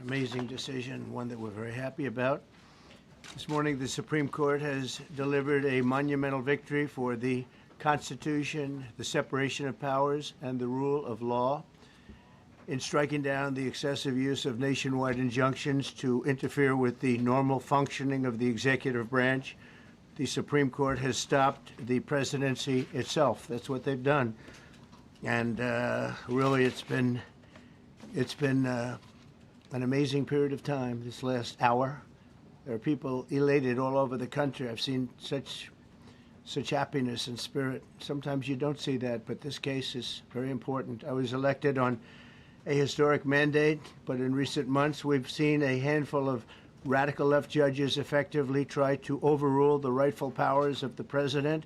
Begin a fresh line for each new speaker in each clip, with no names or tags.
amazing decision, one that we're very happy about. This morning, the Supreme Court has delivered a monumental victory for the Constitution, the separation of powers, and the rule of law in striking down the excessive use of nationwide injunctions to interfere with the normal functioning of the executive branch. The Supreme Court has stopped the presidency itself. That's what they've done. And really, it's been an amazing period of time this last hour. There are people elated all over the country. I've seen such happiness and spirit. Sometimes you don't see that, but this case is very important. I was elected on a historic mandate, but in recent months we've seen a handful of radical left judges effectively try to overrule the rightful powers of the president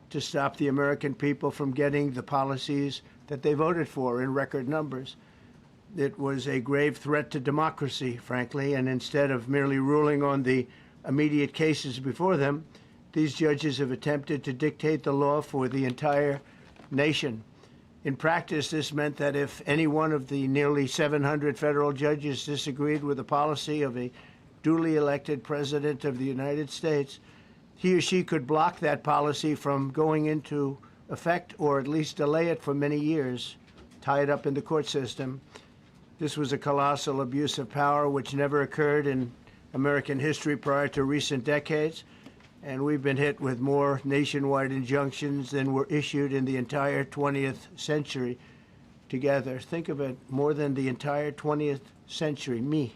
to stop the American people from getting the policies that they voted for in record numbers. It was a grave threat to democracy, frankly, and instead of merely ruling on the immediate cases before them, these judges have attempted to dictate the law for the entire nation. In practice, this meant that if any one of the nearly 700 federal judges disagreed with the policy of a duly elected president of the United States, he or she could block that policy from going into effect or at least delay it for many years, tie it up in the court system. This was a colossal abuse of power which never occurred in American history prior to recent decades, and we've been hit with more nationwide injunctions than were issued in the entire 20th century together. Think of it, more than the entire 20th century, me.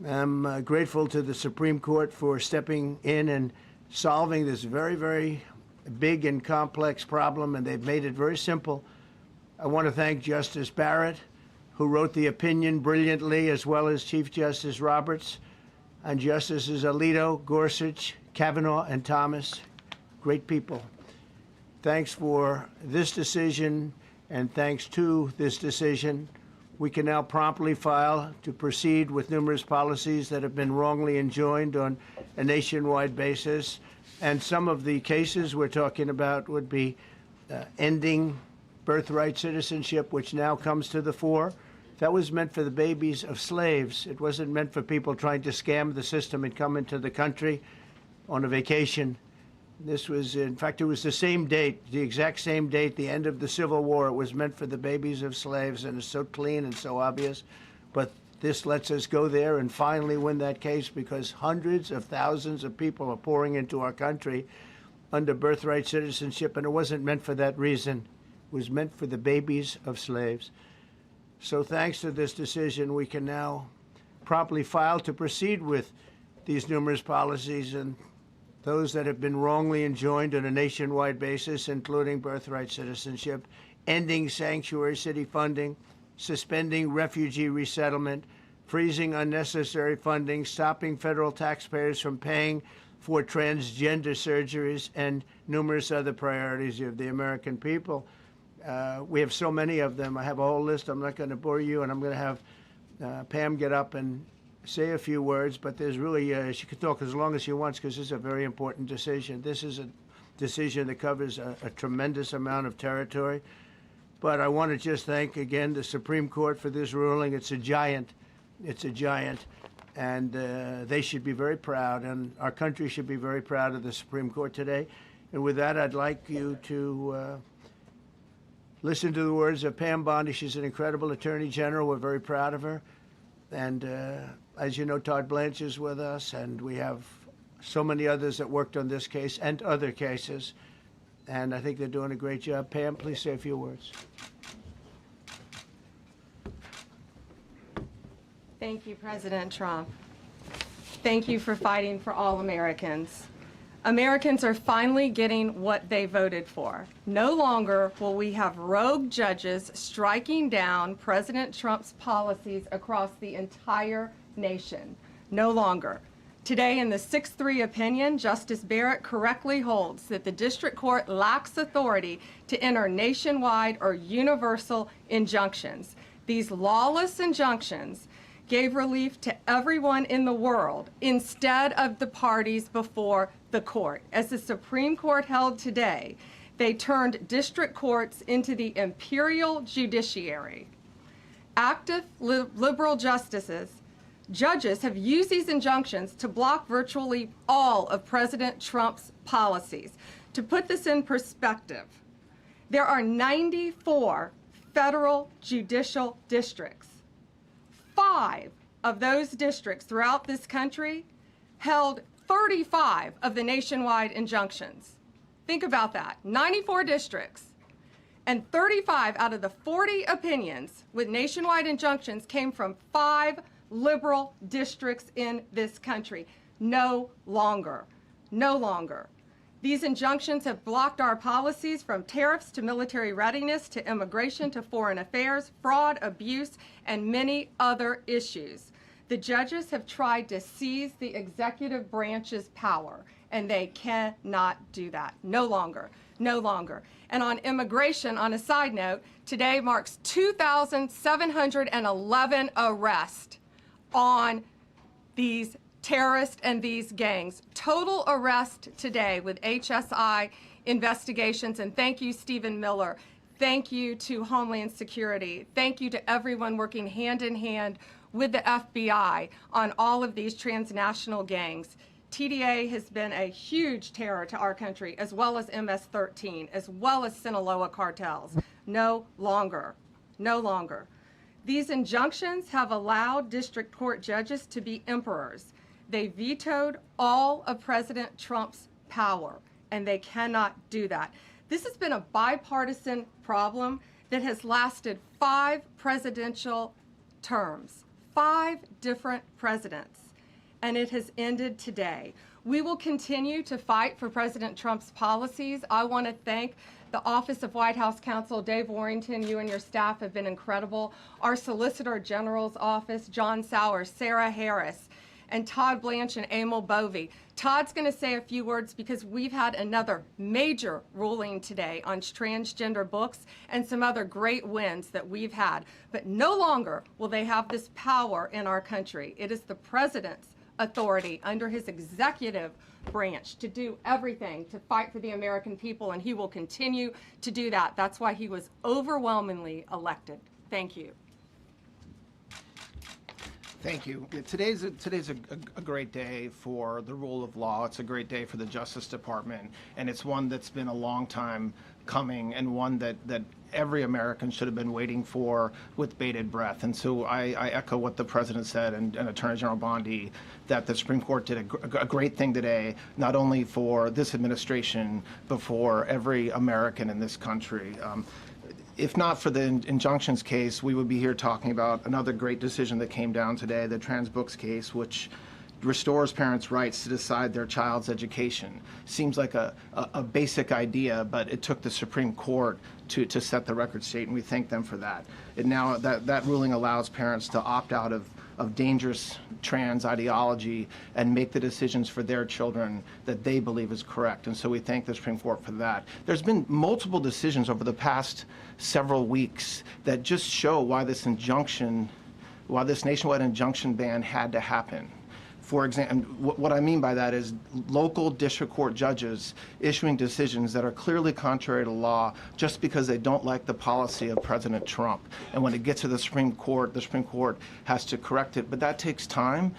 I'm grateful to the Supreme Court for stepping in and solving this very, very big and complex problem, and they've made it very simple. I want to thank Justice Barrett, who wrote the opinion brilliantly, as well as Chief Justice Roberts, and Justices Alito, Gorsuch, Kavanaugh, and Thomas. Great people. Thanks for this decision, and thanks to this decision, we can now promptly file to proceed with numerous policies that have been wrongly enjoined on a nationwide basis. And some of the cases we're talking about would be ending birthright citizenship, which now comes to the fore. That was meant for the babies of slaves. It wasn't meant for people trying to scam the system and come into the country on a vacation. This was, in fact, it was the same date, the exact same date, the end of the Civil War. It was meant for the babies of slaves, and it's so clean and so obvious. But this lets us go there and finally win that case, because hundreds of thousands of people are pouring into our country under birthright citizenship, and it wasn't meant for that reason. It was meant for the babies of slaves. So thanks to this decision, we can now promptly file to proceed with these numerous policies and those that have been wrongly enjoined on a nationwide basis, including birthright citizenship, ending sanctuary city funding, suspending refugee resettlement, freezing unnecessary funding, stopping federal taxpayers from paying for transgender surgeries, and numerous other priorities of the American people. We have so many of them. I have a whole list. I'm not going to bore you, and I'm going to have Pam get up and say a few words, but there's really, she can talk as long as she wants, because this is a very important decision. This is a decision that covers a tremendous amount of territory. But I want to just thank, again, the Supreme Court for this ruling. It's a giant. It's a giant. And they should be very proud, and our country should be very proud of the Supreme Court today. And with that, I'd like you to listen to the words of Pam Bondi. She's an incredible Attorney General. We're very proud of her. And as you know, Todd Blanche is with us, and we have so many others that worked on this case and other cases. And I think they're doing a great job. Pam, please say a few words.
Thank you, President Trump. Thank you for fighting for all Americans. Americans are finally getting what they voted for. No longer will we have rogue judges striking down President Trump's policies across the entire nation. No longer. Today, in the 6-3 opinion, Justice Barrett correctly holds that the district court lacks authority to enter nationwide or universal injunctions. These lawless injunctions gave relief to everyone in the world instead of the parties before the court. As the Supreme Court held today, they turned district courts into the imperial judiciary. Active liberal justices Judges have used these injunctions to block virtually all of President Trump's policies. To put this in perspective, there are 94 federal judicial districts. 5 of those districts throughout this country held 35 of the nationwide injunctions. Think about that, 94 districts. And 35 out of the 40 opinions with nationwide injunctions came from 5 liberal districts in this country. No longer. No longer. These injunctions have blocked our policies from tariffs to military readiness to immigration to foreign affairs, fraud, abuse, and many other issues. The judges have tried to seize the executive branch's power, and they cannot do that. No longer. No longer. And on immigration, on a side note, today marks 2,711 arrests on these terrorists and these gangs. Total arrest today with HSI investigations. And thank you, Stephen Miller. Thank you to Homeland Security. Thank you to everyone working hand in hand with the FBI on all of these transnational gangs. TDA has been a huge terror to our country, as well as MS-13, as well as Sinaloa cartels. No longer. No longer. These injunctions have allowed district court judges to be emperors. They vetoed all of President Trump's power, and they cannot do that. This has been a bipartisan problem that has lasted 5 presidential terms, 5 different presidents, and it has ended today. We will continue to fight for President Trump's policies. I want to thank the Office of White House Counsel, Dave Warrington. You and your staff have been incredible. Our Solicitor General's office, John Sauer, Sarah Harris, and Todd Blanche and Emil Bovey. Todd's going to say a few words because we've had another major ruling today on transgender books and some other great wins that we've had. But no longer will they have this power in our country. It is the president's authority under his executive branch to do everything to fight for the American people, and he will continue to do that. That's why he was overwhelmingly elected. Thank you.
Thank you. Today's a great day for the rule of law. It's a great day for the Justice Department, and it's one that's been a long time coming and one that every American should have been waiting for with bated breath. And so I echo what the President said and Attorney General Bondi, that the Supreme Court did a great thing today, not only for this administration, but for every American in this country. If not for the injunctions case, we would be here talking about another great decision that came down today, the trans books case, which restores parents' rights to decide their child's education. Seems like a basic idea, but it took the Supreme Court to set the record straight, and we thank them for that. And now that ruling allows parents to opt out of dangerous trans ideology and make the decisions for their children that they believe is correct. And so we thank the Supreme Court for that. There's been multiple decisions over the past several weeks that just show why this nationwide injunction ban had to happen. For example, what I mean by that is local district court judges issuing decisions that are clearly contrary to law just because they don't like the policy of President Trump. And when it gets to the Supreme Court has to correct it. But that takes time.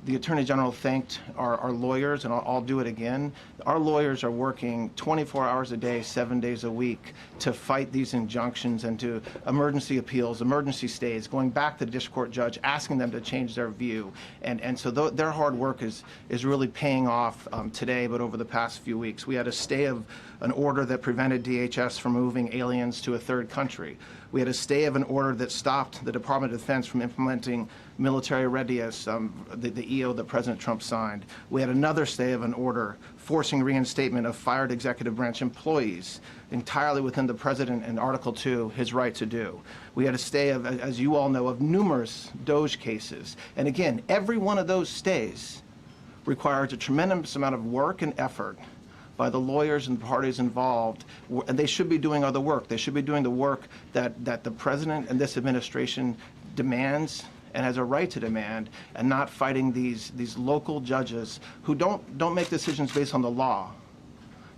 The Attorney General thanked our lawyers, and I'll do it again. Our lawyers are working 24 hours a day, 7 days a week to fight these injunctions and to emergency appeals, emergency stays, going back to the district court judge, asking them to change their view. And so their hard work is really paying off today, but over the past few weeks. We had a stay of an order that prevented DHS from moving aliens to a third country. We had a stay of an order that stopped the Department of Defense from implementing military readiness, the EO that President Trump signed. We had another stay of an order forcing reinstatement of fired executive branch employees entirely within the President and Article 2, his right to do. We had a stay of, as you all know, of numerous DOJ cases. And again, every one of those stays requires a tremendous amount of work and effort by the lawyers and parties involved, and they should be doing other work. They should be doing the work that the President and this administration demands and has a right to demand, and not fighting these local judges who don't make decisions based on the law.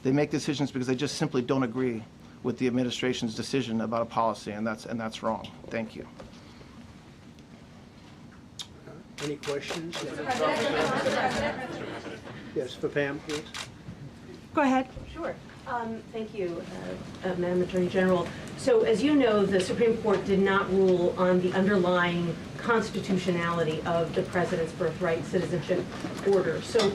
They make decisions because they just simply don't agree with the administration's decision about a policy, and that's wrong. Thank you.
Any questions? Yes, for Pam, please.
Go ahead.
Sure. Thank you, Madam Attorney General. So as you know, the Supreme Court did not rule on the underlying constitutionality of the President's birthright citizenship order. So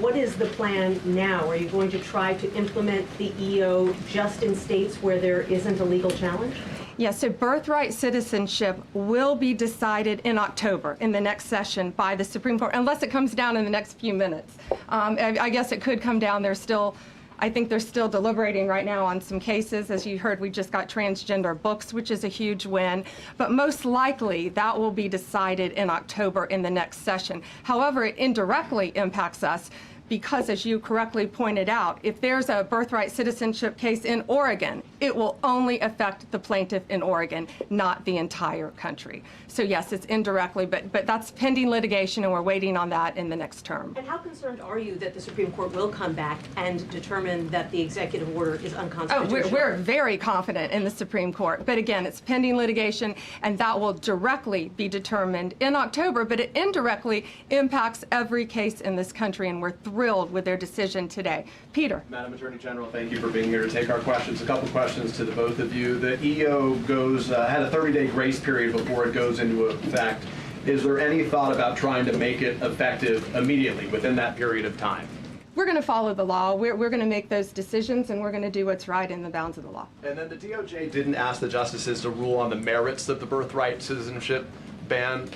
what is the plan now? Are you going to try to implement the EO just in states where there isn't a legal challenge?
Yes, so birthright citizenship will be decided in October in the next session by the Supreme Court, unless it comes down in the next few minutes. I guess it could come down. I think they're still deliberating right now on some cases. As you heard, we just got transgender books, which is a huge win. But most likely, that will be decided in October in the next session. However, it indirectly impacts us because, as you correctly pointed out, if there's a birthright citizenship case in Oregon, it will only affect the plaintiff in Oregon, not the entire country. So yes, it's indirectly, but that's pending litigation, and we're waiting on that in the next term.
And how concerned are you that the Supreme Court will come back and determine that the executive order is unconstitutional?
Oh, we're very confident in the Supreme Court. But again, it's pending litigation, and that will directly be determined in October, but it indirectly impacts every case in this country, and we're thrilled with their decision today. Peter.
Madam Attorney General, thank you for being here to take our questions. A couple questions to the both of you. The EO had a 30-day grace period before it goes into effect. Is there any thought about trying to make it effective immediately within that period of time?
We're going to follow the law. We're going to make those decisions, and we're going to do what's right in the bounds of the law.
And then the DOJ didn't ask the justices to rule on the merits of the birthright citizenship ban.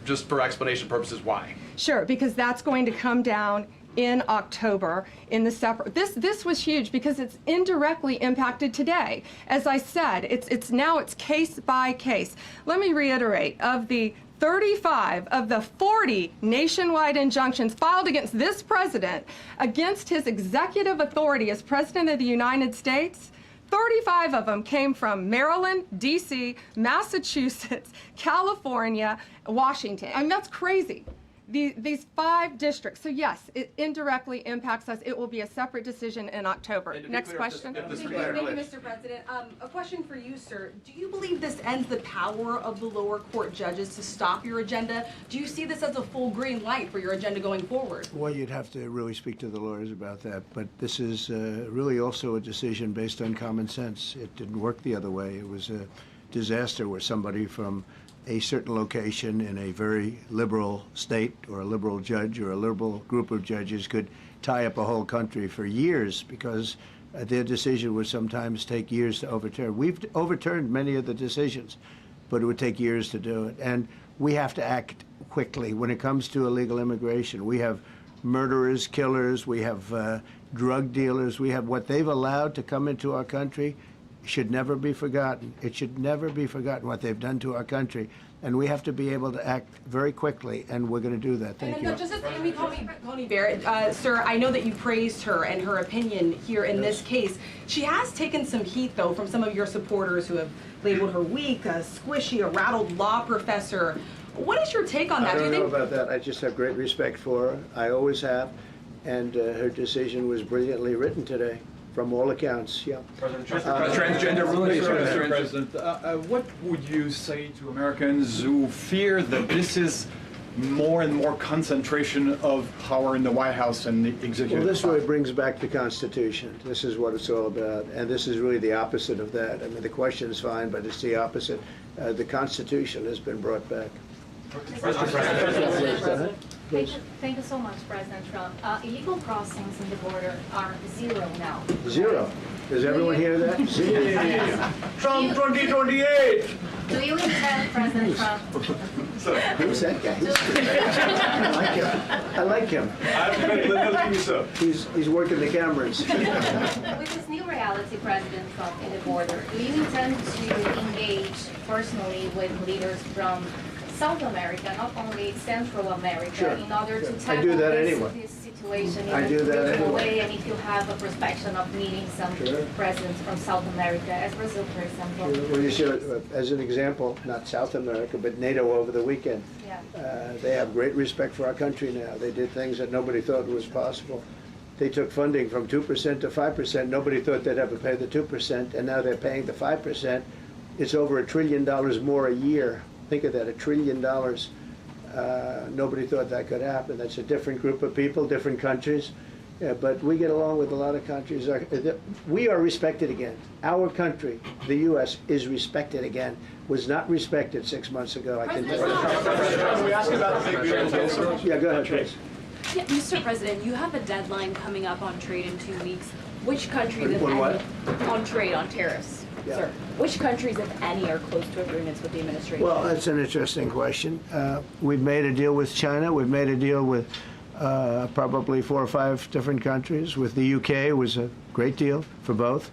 Just for explanation purposes, why?
Sure, because that's going to come down in October in the separate. This was huge because it's indirectly impacted today. As I said, it's case by case. Let me reiterate, of the 35 of the 40 nationwide injunctions filed against this president, against his executive authority as President of the United States, 35 of them came from Maryland, D.C., Massachusetts, California, Washington. I mean, that's crazy. These 5 districts. So yes, it indirectly impacts us. It will be a separate decision in October. Next question.
Thank you, Mr. President. A question for you, sir. Do you believe this ends the power of the lower court judges to stop your agenda? Do you see this as a full green light for your agenda going forward?
Well, you'd have to really speak to the lawyers about that. But this is really also a decision based on common sense. It didn't work the other way. It was a disaster where somebody from a certain location in a very liberal state or a liberal judge or a liberal group of judges could tie up a whole country for years because their decision would sometimes take years to overturn. We've overturned many of the decisions, but it would take years to do it. And we have to act quickly when it comes to illegal immigration. We have murderers, killers, we have drug dealers, we have what they've allowed to come into our country. Should never be forgotten. It should never be forgotten what they've done to our country. And we have to be able to act very quickly, and we're going to do that. Thank you.
Justice Amy Coney Barrett, sir, I know that you praised her and her opinion here in this case. She has taken some heat, though, from some of your supporters who have labeled her weak, a squishy, a rattled law professor. What is your take on that?
I don't know about that. I just have great respect for her. I always have. And her decision was brilliantly written today. From all accounts, yeah.
Transgender rulings, Mr. President. What would you say to Americans who fear that this is more and more concentration of power in the White House and the executive?
Well, this really brings back the Constitution. This is what it's all about, and this is really the opposite of that. I mean, the question is fine, but it's the opposite. The Constitution has been brought back.
Thank you so much, President Trump. Illegal crossings in the border are 0 now.
0. Does everyone hear that? 0.
Trump 2028!
Do you intend, President Trump?
Who's that guy? I like him. He's working the cameras.
With this new reality, President Trump, in the border, do you intend to engage personally with leaders from South America, not only Central America,
Sure.
in order to
I
tackle
do that anyway.
this situation in
I
a
do that
different
anyway.
way, and if you have a perspective of meeting some
Sure.
presidents from South America, as Brazil, for example.
Well, you should, as an example, not South America, but NATO over the weekend.
Yeah.
They have great respect for our country now. They did things that nobody thought was possible. They took funding from 2% to 5%. Nobody thought they'd ever pay the 2%, and now they're paying the 5%. It's over $1 trillion more a year. Think of that, $1 trillion. Nobody thought that could happen. That's a different group of people, different countries. But we get along with a lot of countries. We are respected again. Our country, the U.S., is respected again. Was not respected 6 months ago. I can tell you.
Can we ask about the big beautiful?
Yeah, go ahead, please.
Yeah, Mr. President, you have a deadline coming up on trade in 2 weeks. Which countries, if
On
any,
what?
on trade, on tariffs,
Yeah.
sir? Which countries, if any, are close to agreements with the administration?
Well, that's an interesting question. We've made a deal with China. We've made a deal with probably 4 or 5 different countries. With the UK, it was a great deal for both.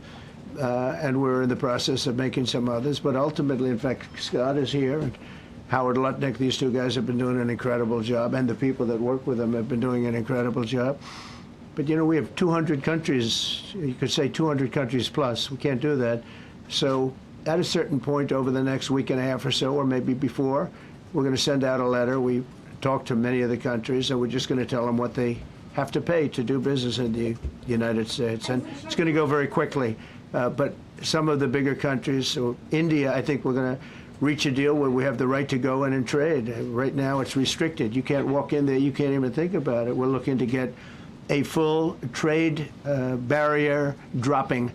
And we're in the process of making some others. But ultimately, in fact, Scott is here, and Howard Lutnick, these 2 guys have been doing an incredible job, and the people that work with them have been doing an incredible job. But, you know, we have 200 countries, you could say 200 countries plus. We can't do that. So at a certain point over the next week and a half or so, or maybe before, we're going to send out a letter. We talk to many of the countries, and we're just going to tell them what they have to pay to do business in the United States. And it's going to go very quickly. But some of the bigger countries, so India, I think we're going to reach a deal where we have the right to go in and trade. Right now it's restricted. You can't walk in there. You can't even think about it. We're looking to get a full trade barrier dropping,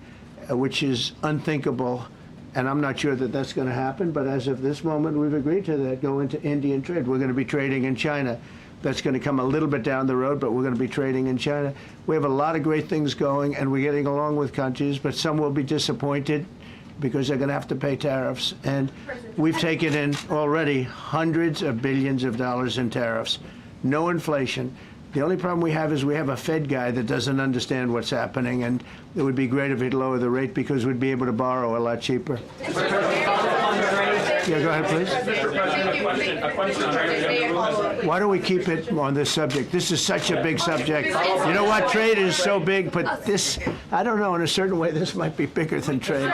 which is unthinkable. And I'm not sure that that's going to happen. But as of this moment, we've agreed to that, go into Indian trade. We're going to be trading in China. That's going to come a little bit down the road, but we're going to be trading in China. We have a lot of great things going, and we're getting along with countries, but some will be disappointed because they're going to have to pay tariffs. And we've taken in already hundreds of billions of dollars in tariffs. No inflation. The only problem we have is we have a Fed guy that doesn't understand what's happening, and it would be great if he'd lower the rate because we'd be able to borrow a lot cheaper. Yeah, go ahead, please. Why don't we keep it on this subject? This is such a big subject. You know what? Trade is so big, but this, I don't know, in a certain way, this might be bigger than trade.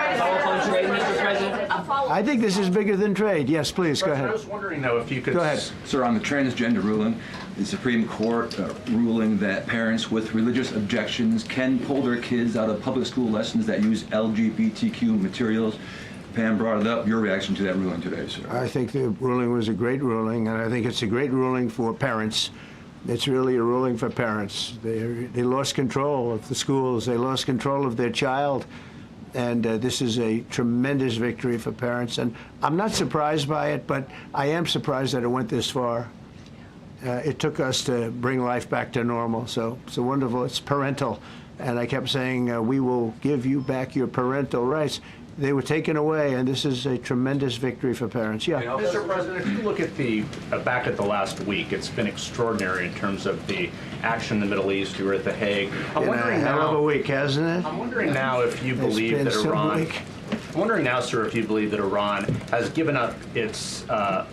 I think this is bigger than trade. Yes, please, go ahead.
I was wondering, though, if you could...
Go ahead.
Sir, on the transgender ruling, the Supreme Court ruling that parents with religious objections can pull their kids out of public school lessons that use LGBTQ materials. Pam brought it up. Your reaction to that ruling today, sir?
I think the ruling was a great ruling, and I think it's a great ruling for parents. It's really a ruling for parents. They lost control of the schools. They lost control of their child. And this is a tremendous victory for parents. And I'm not surprised by it, but I am surprised that it went this far. It took us to bring life back to normal. So it's wonderful. It's parental. And I kept saying, we will give you back your parental rights. They were taken away, and this is a tremendous victory for parents. Yeah.
Mr. President, if you look at the back at the last week, it's been extraordinary in terms of the action in the Middle East. You were at The Hague. I'm wondering
hell of a week, hasn't it?
I'm wondering now if you believe that Iran. I'm wondering now, sir, if you believe that Iran has given up its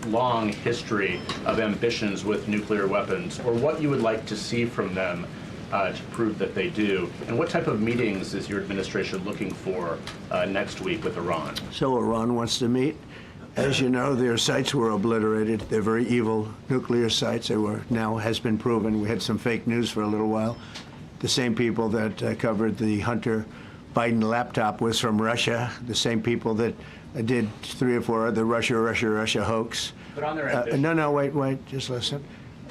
long history of ambitions with nuclear weapons, or what you would like to see from them to prove that they do, and what type of meetings is your administration looking for next week with Iran?
So Iran wants to meet. As you know, their sites were obliterated. They're very evil nuclear sites. They were, now has been proven. We had some fake news for a little while. The same people that covered the Hunter Biden laptop was from Russia. The same people that did 3 or 4 other Russia hoax.
But on their ambition.
No, wait, just listen.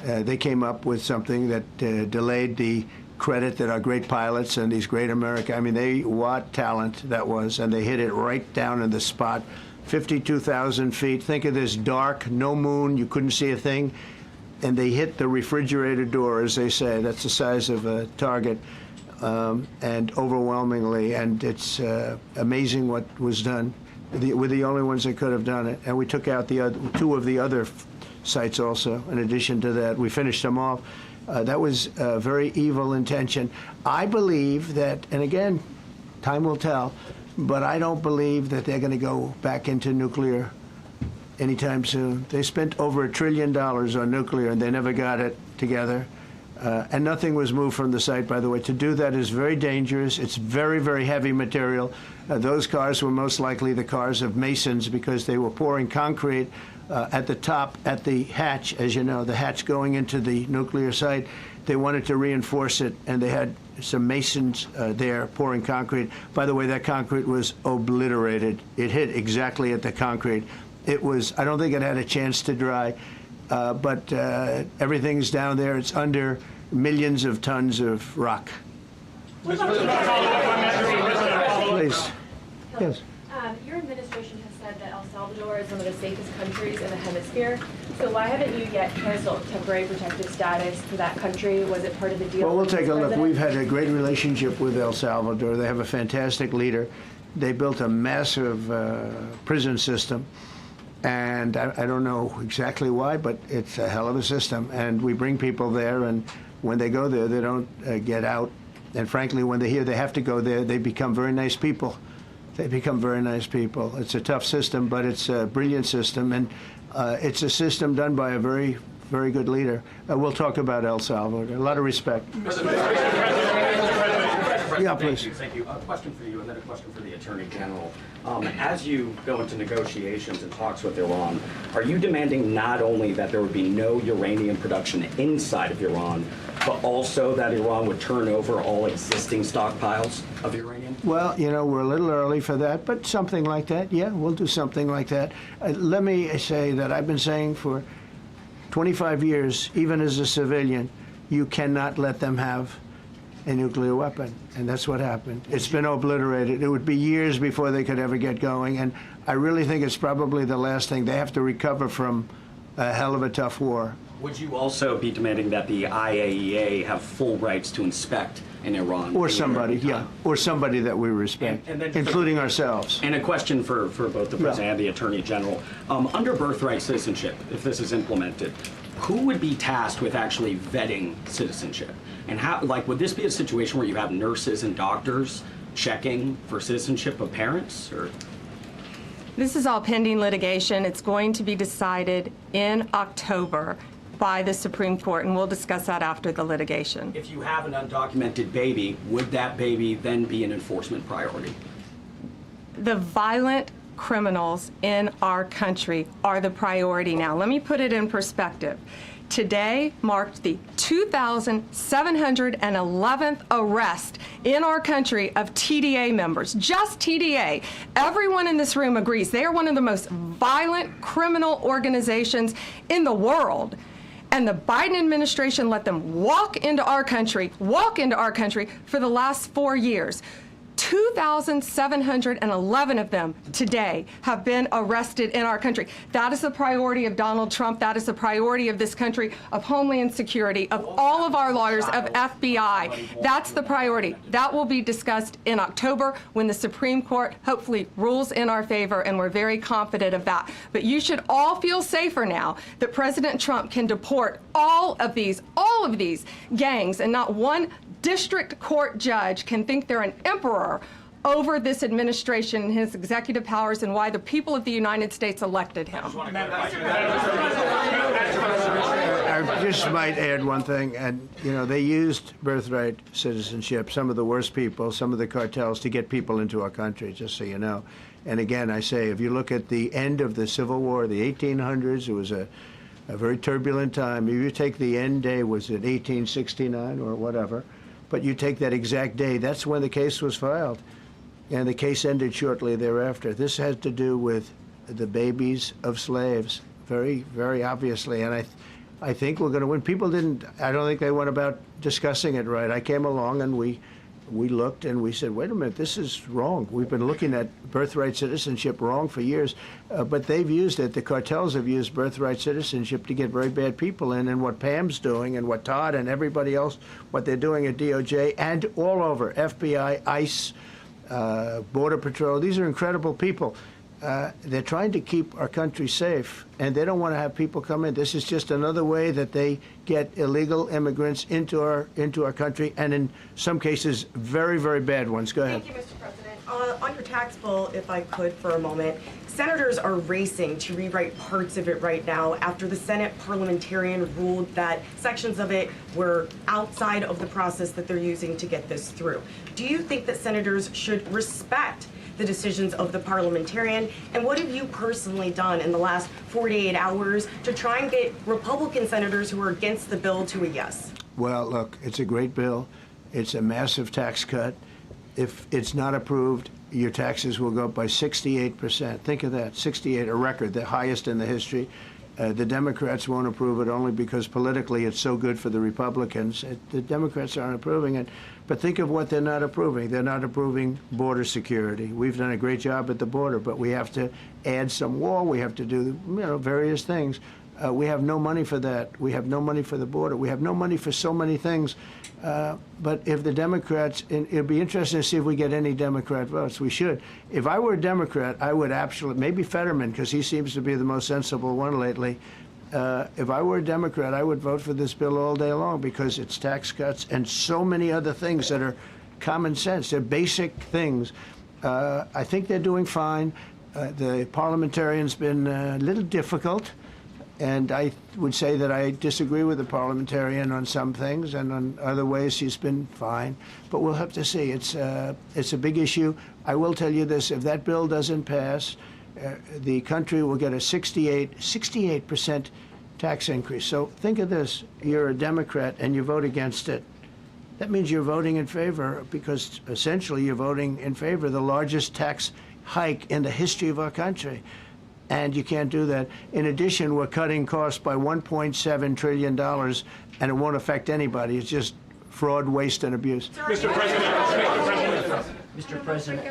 They came up with something that delayed the credit that our great pilots and these great what talent that was, and they hit it right down in the spot. 52,000 feet. Think of this dark, no moon, you couldn't see a thing, and they hit the refrigerator door, as they say. That's the size of a target, and overwhelmingly, and it's amazing what was done. We're the only ones that could have done it, and we took out the 2 of the other sites also. In addition to that, we finished them off. That was a very evil intention. I believe that, and again, time will tell, but I don't believe that they're going to go back into nuclear anytime soon. They spent over $1 trillion on nuclear, and they never got it together. And nothing was moved from the site, by the way. To do that is very dangerous. It's very, very heavy material. Those cars were most likely the cars of masons because they were pouring concrete at the top, at the hatch, as you know, the hatch going into the nuclear site. They wanted to reinforce it, and they had some masons there pouring concrete. By the way, that concrete was obliterated. It hit exactly at the concrete. It was, I don't think it had a chance to dry. but everything's down there. It's under millions of tons of rock. Please. Yes.
Your administration has said that El Salvador is one of the safest countries in the hemisphere. So why haven't you yet canceled temporary protective status for that country? Was it part of the deal?
Well, we'll take a look. We've had a great relationship with El Salvador. They have a fantastic leader. They built a massive prison system. And I don't know exactly why, but it's a hell of a system. And we bring people there, and when they go there, they don't get out. And frankly, when they hear they have to go there, they become very nice people. They become very nice people. It's a tough system, but it's a brilliant system, and it's a system done by a very, very good leader. We'll talk about El Salvador. A lot of respect. Yeah, please.
Thank you. A question for you, and then a question for the Attorney General. As you go into negotiations and talks with Iran, are you demanding not only that there would be no uranium production inside of Iran, but also that Iran would turn over all existing stockpiles of uranium?
Well, you know, we're a little early for that, but something like that, yeah, we'll do something like that. Let me say that I've been saying for 25 years, even as a civilian, you cannot let them have a nuclear weapon, and that's what happened. It's been obliterated. It would be years before they could ever get going, and I really think it's probably the last thing. They have to recover from a hell of a tough war.
Would you also be demanding that the IAEA have full rights to inspect in Iran?
Or somebody, yeah, or somebody that we respect,
and then
including ourselves.
And a question for both the President and the Attorney General. Under birthright citizenship, if this is implemented, who would be tasked with actually vetting citizenship? And how, like, would this be a situation where you have nurses and doctors checking for citizenship of parents, or?
This is all pending litigation. It's going to be decided in October by the Supreme Court, and we'll discuss that after the litigation.
If you have an undocumented baby, would that baby then be an enforcement priority?
The violent criminals in our country are the priority now. Let me put it in perspective. Today marked the 2,711th arrest in our country of TDA members, just TDA. Everyone in this room agrees they are one of the most violent criminal organizations in the world. And the Biden administration let them walk into our country for the last 4 years. 2,711 of them today have been arrested in our country. That is the priority of Donald Trump. That is the priority of this country, of Homeland Security, of all of our lawyers, of FBI. That's the priority. That will be discussed in October when the Supreme Court hopefully rules in our favor, and we're very confident of that. But you should all feel safer now that President Trump can deport all of these gangs, and not one district court judge can think they're an emperor over this administration and his executive powers and why the people of the United States elected him.
I just might add one thing, and you know, they used birthright citizenship, some of the worst people, some of the cartels, to get people into our country, just so you know. And again, I say, if you look at the end of the Civil War, the 1800s, it was a very turbulent time. If you take the end day, was it 1869 or whatever, but you take that exact day, that's when the case was filed. And the case ended shortly thereafter. This had to do with the babies of slaves, very, very obviously. And I think we're going to win. People I don't think they went about discussing it right. I came along and we looked and we said, wait a minute, this is wrong. We've been looking at birthright citizenship wrong for years, but they've used it. The cartels have used birthright citizenship to get very bad people in, and what Pam's doing and what Todd and everybody else, what they're doing at DOJ and all over, FBI, ICE, Border Patrol, these are incredible people. They're trying to keep our country safe, and they don't want to have people come in. This is just another way that they get illegal immigrants into our country, and in some cases, very, very bad ones. Go ahead.
Thank you, Mr. President. On your tax bill, if I could for a moment, senators are racing to rewrite parts of it right now after the Senate parliamentarian ruled that sections of it were outside of the process that they're using to get this through. Do you think that senators should respect the decisions of the parliamentarian? And what have you personally done in the last 48 hours to try and get Republican senators who are against the bill to a yes?
Well, look, it's a great bill. It's a massive tax cut. If it's not approved, your taxes will go up by 68%. Think of that, 68, a record, the highest in the history. The Democrats won't approve it only because politically it's so good for the Republicans. The Democrats aren't approving it. But think of what they're not approving. They're not approving border security. We've done a great job at the border, but we have to add some wall. We have to do, various things. We have no money for that. We have no money for the border. We have no money for so many things. But if the Democrats, and it'd be interesting to see if we get any Democrat votes. We should. If I were a Democrat, I would absolutely, maybe Fetterman, because he seems to be the most sensible one lately. If I were a Democrat, I would vote for this bill all day long because it's tax cuts and so many other things that are common sense. They're basic things. I think they're doing fine. The parliamentarian's been a little difficult. And I would say that I disagree with the parliamentarian on some things, and on other ways she's been fine. But we'll have to see. It's a big issue. I will tell you this: if that bill doesn't pass, the country will get a 68% tax increase. So think of this: you're a Democrat and you vote against it. That means you're voting in favor, because essentially you're voting in favor of the largest tax hike in the history of our country. And you can't do that. In addition, we're cutting costs by $1.7 trillion, and it won't affect anybody. It's just fraud, waste, and abuse.
Mr. President,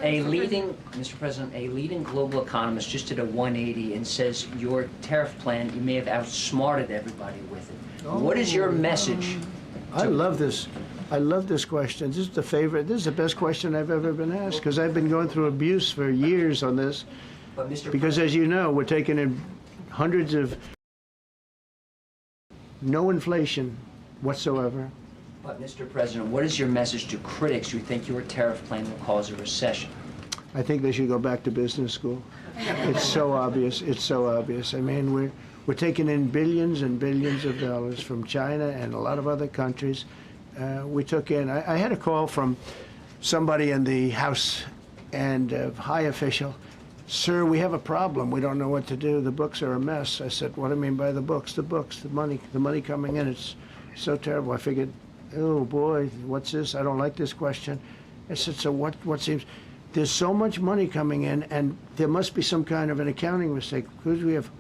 a leading global economist just did a 180 and says your tariff plan, you may have outsmarted everybody with it. What is your message?
I love this. I love this question. This is the favorite. This is the best question I've ever been asked, because I've been going through abuse for years on this. Because, as you know, we're taking in hundreds of no inflation whatsoever.
But, Mr. President, what is your message to critics who think your tariff plan will cause a recession?
I think they should go back to business school. It's so obvious. It's so obvious. I mean, we're taking in billions and billions of dollars from China and a lot of other countries. We took in, I had a call from somebody in the House and a high official. Sir, we have a problem. We don't know what to do. The books are a mess. I said, what do you mean by the books? The books, the money coming in. It's so terrible. I figured, oh boy, what's this? I don't like this question. I said, so what seems, there's so much money coming in, and there must be some kind of an accounting mistake, because we have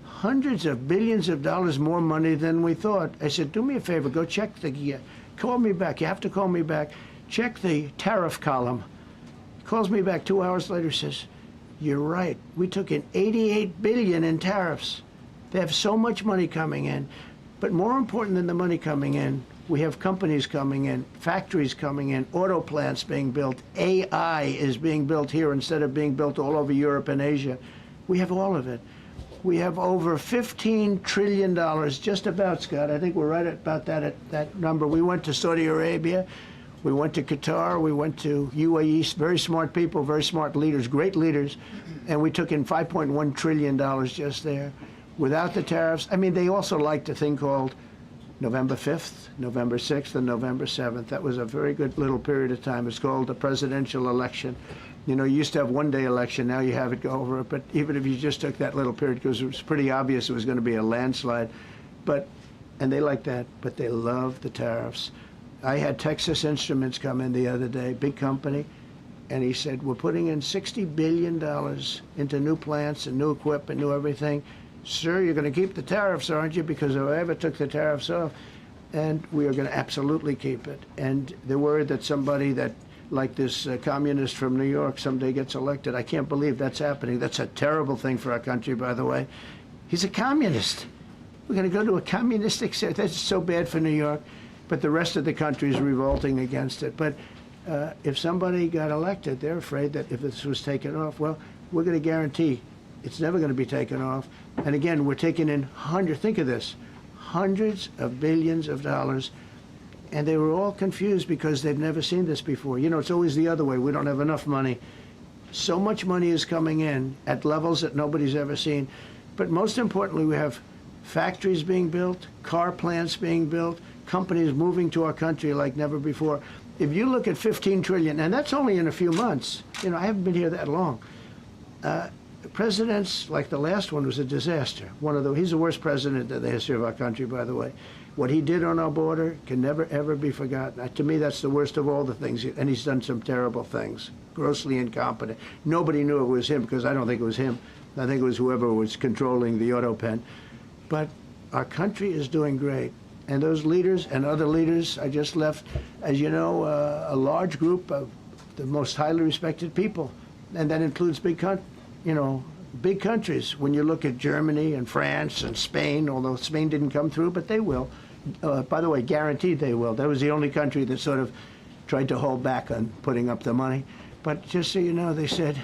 hundreds of billions of dollars more money than we thought. I said, do me a favor, go check call me back. You have to call me back. Check the tariff column. He calls me back 2 hours later, says, you're right. We took in $88 billion in tariffs. They have so much money coming in. But more important than the money coming in, we have companies coming in, factories coming in, auto plants being built. AI is being built here instead of being built all over Europe and Asia. We have all of it. We have over $15 trillion, just about, Scott. I think we're right about that number. We went to Saudi Arabia. We went to Qatar, we went to UAE, very smart people, very smart leaders, great leaders, and we took in $5.1 trillion just there. Without the tariffs, I mean, they also liked a thing called November 5th, November 6th, and November 7th. That was a very good little period of time. It's called the presidential election. You know, you used to have one-day election, now you have it go over it, but even if you just took that little period, because it was pretty obvious it was going to be a landslide, and they like that, but they love the tariffs. I had Texas Instruments come in the other day, big company, and he said, we're putting in $60 billion into new plants and new equipment, new everything. Sir, you're going to keep the tariffs, aren't you? Because if I ever took the tariffs off, and we are going to absolutely keep it. And they're worried that somebody that, like this communist from New York, someday gets elected. I can't believe that's happening. That's a terrible thing for our country, by the way. He's a communist. We're going to go to a communistic state. That's so bad for New York. But the rest of the country is revolting against it. But if somebody got elected, they're afraid that if this was taken off, well, we're going to guarantee it's never going to be taken off. And again, we're taking in think of this, hundreds of billions of dollars. And they were all confused because they've never seen this before. You know, it's always the other way. We don't have enough money. So much money is coming in at levels that nobody's ever seen. But most importantly, we have factories being built, car plants being built, companies moving to our country like never before. If you look at $15 trillion, and that's only in a few months, you know, I haven't been here that long. Presidents, like the last one, was a disaster. He's the worst president in the history of our country, by the way. What he did on our border can never, ever be forgotten. To me, that's the worst of all the things, and he's done some terrible things, grossly incompetent. Nobody knew it was him, because I don't think it was him. I think it was whoever was controlling the auto pen. But our country is doing great. And those leaders and other leaders, I just left, as you know, a large group of the most highly respected people. And that includes big countries. When you look at Germany and France and Spain, although Spain didn't come through, but they will. By the way, guaranteed they will. That was the only country that sort of tried to hold back on putting up the money. But just so you know, they said,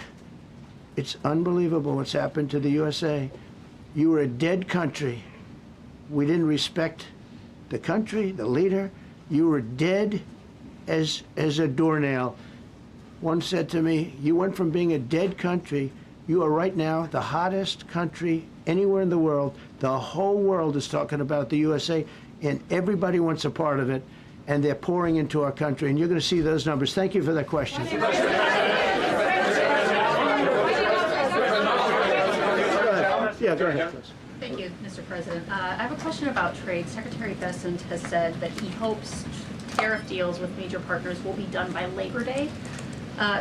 it's unbelievable what's happened to the USA. You were a dead country. We didn't respect the country, the leader. You were dead as a doornail. One said to me, you went from being a dead country, you are right now the hottest country anywhere in the world. The whole world is talking about the USA, and everybody wants a part of it, and they're pouring into our country, and you're going to see those numbers. Thank you for that question. Yeah, go ahead, please.
Thank you, Mr. President. I have a question about trade. Secretary Bessent has said that he hopes tariff deals with major partners will be done by Labor Day.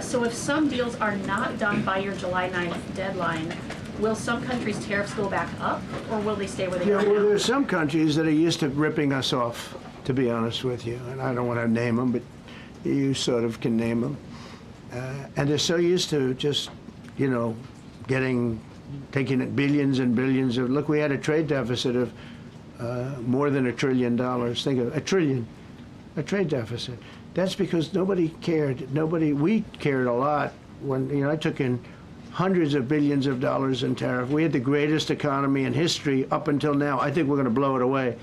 So if some deals are not done by your July 9th deadline, will some countries' tariffs go back up, or will they stay where they are now?
Well, there are some countries that are used to ripping us off, to be honest with you. And I don't want to name them, but you sort of can name them. And they're so used to just, taking it billions and billions of, look, we had a trade deficit of more than $1 trillion. Think of a trillion, a trade deficit. That's because nobody cared. We cared a lot when, I took in hundreds of billions of dollars in tariff. We had the greatest economy in history up until now. I think we're going to blow it away.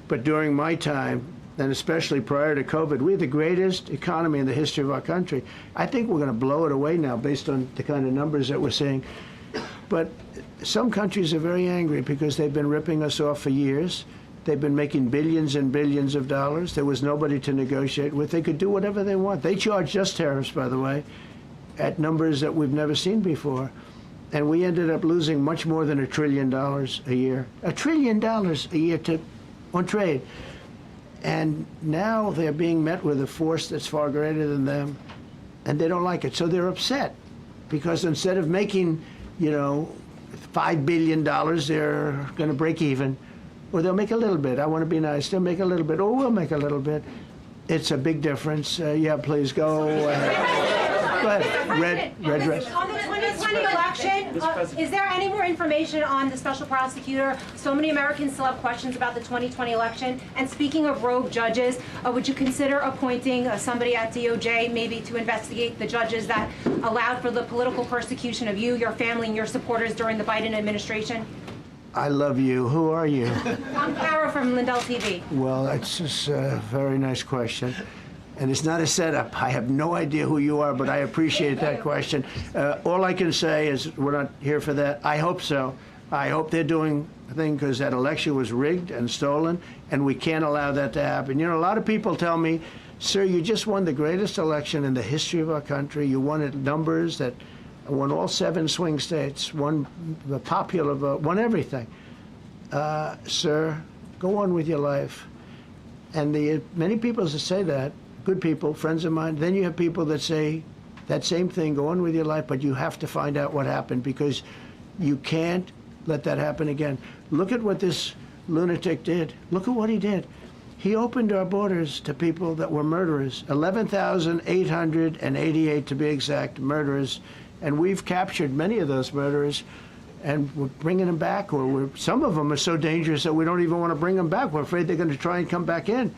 But during my time, and especially prior to COVID, we had the greatest economy in the history of our country. I think we're going to blow it away now based on the kind of numbers that we're seeing. But some countries are very angry because they've been ripping us off for years. They've been making billions and billions of dollars. There was nobody to negotiate with. They could do whatever they want. They charged us tariffs, by the way, at numbers that we've never seen before. And we ended up losing much more than $1 trillion a year. $1 trillion a year on trade. And now they're being met with a force that's far greater than them, and they don't like it. So they're upset because instead of making, $5 billion, they're going to break even. Or they'll make a little bit. I want to be nice. They'll make a little bit. Or we'll make a little bit. It's a big difference. Yeah, please go. Go ahead. Red dress.
On the 2020 election, is there any more information on the special prosecutor? So many Americans still have questions about the 2020 election. And speaking of rogue judges, would you consider appointing somebody at DOJ maybe to investigate the judges that allowed for the political persecution of you, your family, and your supporters during the Biden administration?
I love you. Who are you?
I'm Kara from Lindell TV.
Well, that's just a very nice question. And it's not a setup. I have no idea who you are, but I appreciate that question. All I can say is we're not here for that. I hope so. I hope they're doing a thing because that election was rigged and stolen, and we can't allow that to happen. A lot of people tell me, sir, you just won the greatest election in the history of our country. You won at numbers that won all 7 swing states, won the popular vote, won everything. Sir, go on with your life. And many people that say that, good people, friends of mine, then you have people that say that same thing, go on with your life, but you have to find out what happened because you can't let that happen again. Look at what this lunatic did. Look at what he did. He opened our borders to people that were murderers, 11,888 to be exact, murderers. And we've captured many of those murderers, and we're bringing them back, or some of them are so dangerous that we don't even want to bring them back. We're afraid they're going to try and come back in.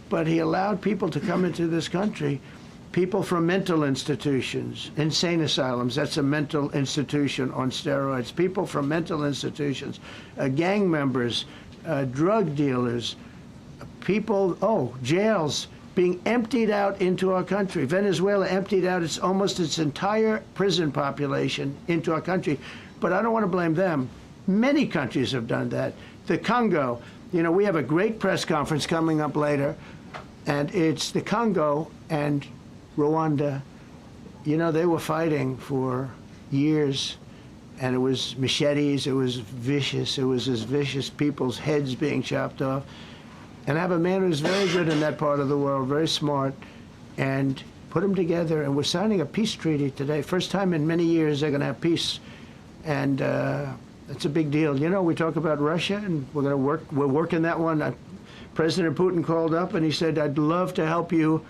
But he allowed people to come into this country, people from mental institutions, insane asylums, that's a mental institution on steroids, people from mental institutions, gang members, drug dealers, people, jails, being emptied out into our country. Venezuela emptied out almost its entire prison population into our country. But I don't want to blame them. Many countries have done that. The Congo, we have a great press conference coming up later, and it's the Congo and Rwanda. They were fighting for years, and it was machetes, it was vicious, it was as vicious, people's heads being chopped off. And I have a man who's very good in that part of the world, very smart, and put them together. And we're signing a peace treaty today. First time in many years they're going to have peace. And That's a big deal. You know, we talk about Russia, and we're working that one. President Putin called up and he said, I'd love to help you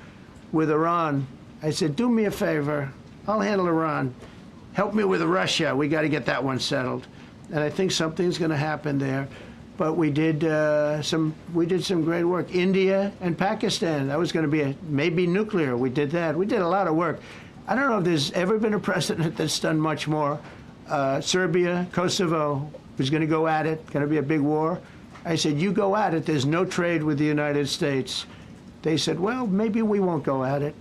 with Iran. I said, do me a favor. I'll handle Iran. Help me with Russia. We got to get that one settled. And I think something's going to happen there. But we did some great work. India and Pakistan. That was going to be maybe nuclear. We did that. We did a lot of work. I don't know if there's ever been a president that's done much more. Serbia, Kosovo was going to go at it. Going to be a big war. I said, you go at it. There's no trade with the United States. They said, well, maybe we won't go at it.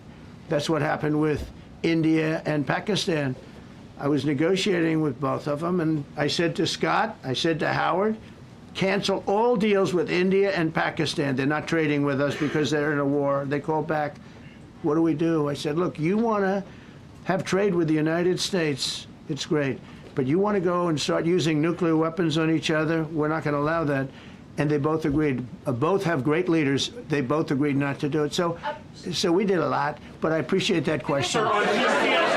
That's what happened with India and Pakistan. I was negotiating with both of them, and I said to Scott, I said to Howard, cancel all deals with India and Pakistan. They're not trading with us because they're in a war. They called back, what do we do? I said, look, you want to have trade with the United States, it's great. But you want to go and start using nuclear weapons on each other? We're not going to allow that. And they both agreed. Both have great leaders. They both agreed not to do it. So we did a lot, but I appreciate that question.
Sir, on peace deals,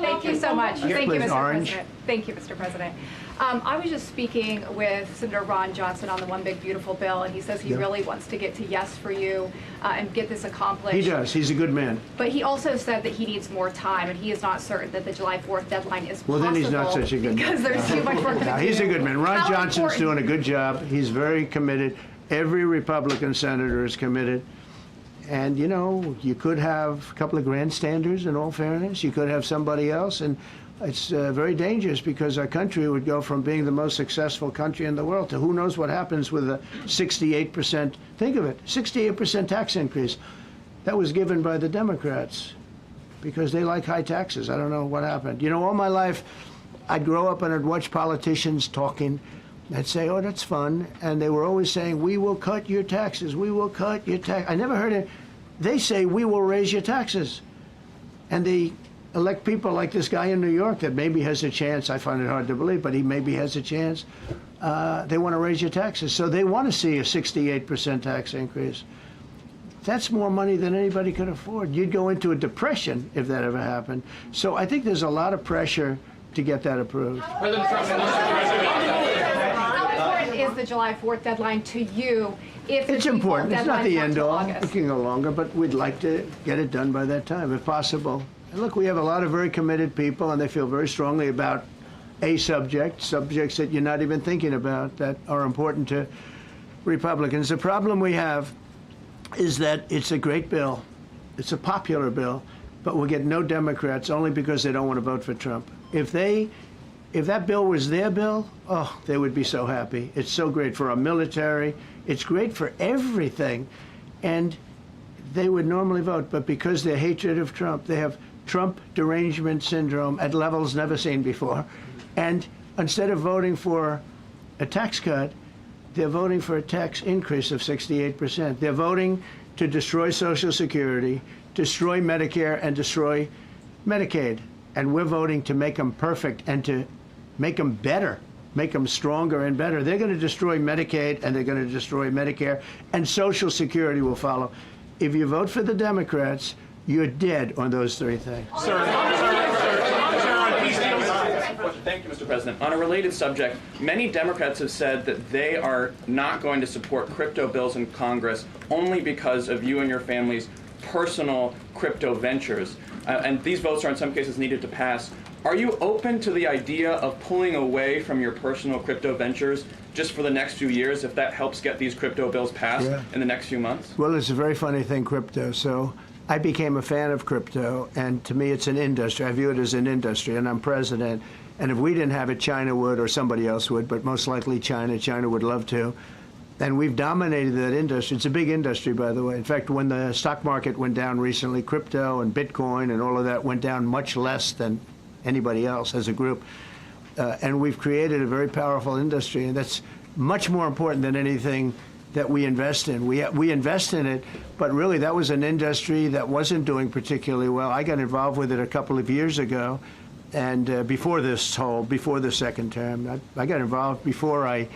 Thank you so much. Thank you, Mr.
Orange.
President. Thank you, Mr. President. I was just speaking with Senator Ron Johnson on the One Big Beautiful Bill, and he says he really wants to get to yes for you and get this accomplished.
He does. He's a good man.
But he also said that he needs more time, and he is not certain that the July 4th deadline is possible.
Well, then he's not such a good man.
Because there's too much work to do.
He's a good man. Ron
How
Johnson's
important-
doing a good job. He's very committed. Every Republican senator is committed. And, you know, you could have a couple of grandstanders, in all fairness. You could have somebody else. And it's very dangerous because our country would go from being the most successful country in the world to who knows what happens with a 68%, think of it, 68% tax increase. That was given by the Democrats because they like high taxes. I don't know what happened. You know, all my life, I'd grow up and I'd watch politicians talking. I'd say, oh, that's fun. And they were always saying, we will cut your taxes. We will cut your tax. I never heard it. They say, we will raise your taxes. And they elect people like this guy in New York that maybe has a chance. I find it hard to believe, but he maybe has a chance. They want to raise your taxes. So they want to see a 68% tax increase. That's more money than anybody could afford. You'd go into a depression if that ever happened. So I think there's a lot of pressure to get that approved.
How important is the July 4th deadline to you? If
It's important. It's not the end all.
August?
It can go longer, but we'd like to get it done by that time, if possible. And look, we have a lot of very committed people, and they feel very strongly about a subjects that you're not even thinking about that are important to Republicans. The problem we have is that it's a great bill. It's a popular bill, but we'll get no Democrats only because they don't want to vote for Trump. If that bill was their bill, oh, they would be so happy. It's so great for our military. It's great for everything. And they would normally vote, but because their hatred of Trump, they have Trump derangement syndrome at levels never seen before. And instead of voting for a tax cut, they're voting for a tax increase of 68%. They're voting to destroy Social Security, destroy Medicare, and destroy Medicaid. And we're voting to make them perfect and to make them better, make them stronger and better. They're going to destroy Medicaid, and they're going to destroy Medicare, and Social Security will follow. If you vote for the Democrats, you're dead on those three things.
Thank you, Mr. President. On a related subject, many Democrats have said that they are not going to support crypto bills in Congress only because of you and your family's personal crypto ventures. And these votes are in some cases needed to pass. Are you open to the idea of pulling away from your personal crypto ventures just for the next few years if that helps get these crypto bills passed in the next few months?
Well, it's a very funny thing, crypto. So I became a fan of crypto, and to me it's an industry. I view it as an industry, and I'm president. And if we didn't have it, China would, or somebody else would, but most likely China. China would love to. And we've dominated that industry. It's a big industry, by the way. In fact, when the stock market went down recently, crypto and Bitcoin and all of that went down much less than anybody else as a group. And we've created a very powerful industry, and that's much more important than anything that we invest in. We invest in it, but really that was an industry that wasn't doing particularly well. I got involved with it a couple of years ago, and before the second term. I got involved before I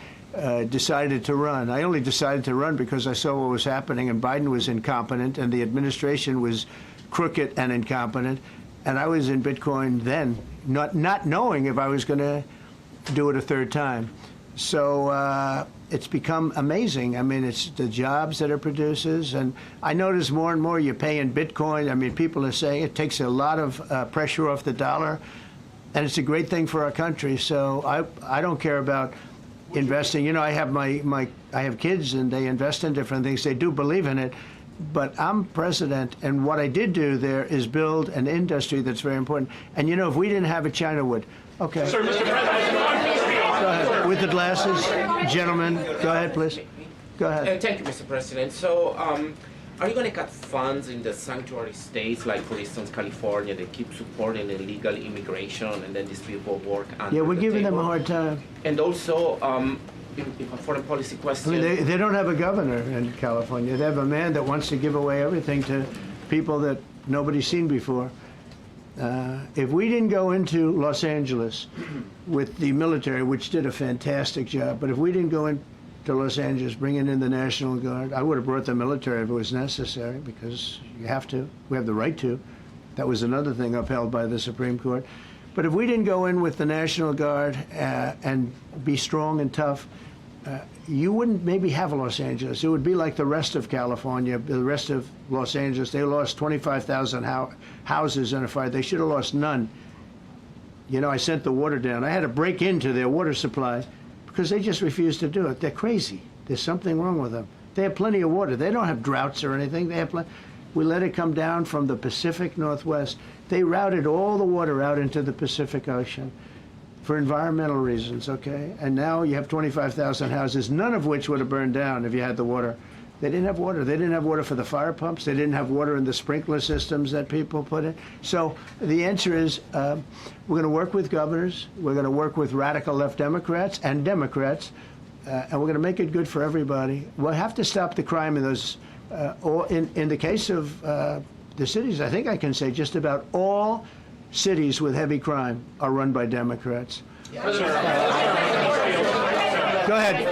decided to run. I only decided to run because I saw what was happening, and Biden was incompetent, and the administration was crooked and incompetent. And I was in Bitcoin then, not knowing if I was going to do it a third time. So it's become amazing. I mean, it's the jobs that it produces. And I notice more and more you pay in Bitcoin. I mean, people are saying it takes a lot of pressure off the dollar. And it's a great thing for our country. So I don't care about investing. You know, I have I have kids and they invest in different things. They do believe in it. But I'm president, and what I did do there is build an industry that's very important. And you know, if we didn't have it, China would. Okay.
Sir, Mr. President.
Go ahead. With the glasses, gentlemen. Go ahead, please. Go ahead.
Thank you, Mr. President. So, are you going to cut funds in the sanctuary states, like for instance California, they keep supporting illegal immigration, and then these people work under
Yeah, we're
the
giving them a
table?
hard time.
And also, a foreign policy
I
question.
mean, they don't have a governor in California. They have a man that wants to give away everything to people that nobody's seen before. If we didn't go into Los Angeles with the military, which did a fantastic job, but if we didn't go into Los Angeles bringing in the National Guard, I would have brought the military if it was necessary, because you have to. We have the right to. That was another thing upheld by the Supreme Court. But if we didn't go in with the National Guard and be strong and tough, you wouldn't maybe have Los Angeles. It would be like the rest of California, the rest of Los Angeles. They lost 25,000 houses in a fire. They should have lost none. You know, I sent the water down. I had to break into their water supply because they just refused to do it. They're crazy. There's something wrong with them. They have plenty of water. They don't have droughts or anything. They have plenty. We let it come down from the Pacific Northwest. They routed all the water out into the Pacific Ocean for environmental reasons, okay? And now you have 25,000 houses, none of which would have burned down if you had the water. They didn't have water. They didn't have water for the fire pumps. They didn't have water in the sprinkler systems that people put in. So the answer is we're going to work with governors. We're going to work with radical left Democrats and Democrats, and we're going to make it good for everybody. We'll have to stop the crime in those, or in the case of the cities, I think I can say just about all cities with heavy crime are run by Democrats. Go ahead.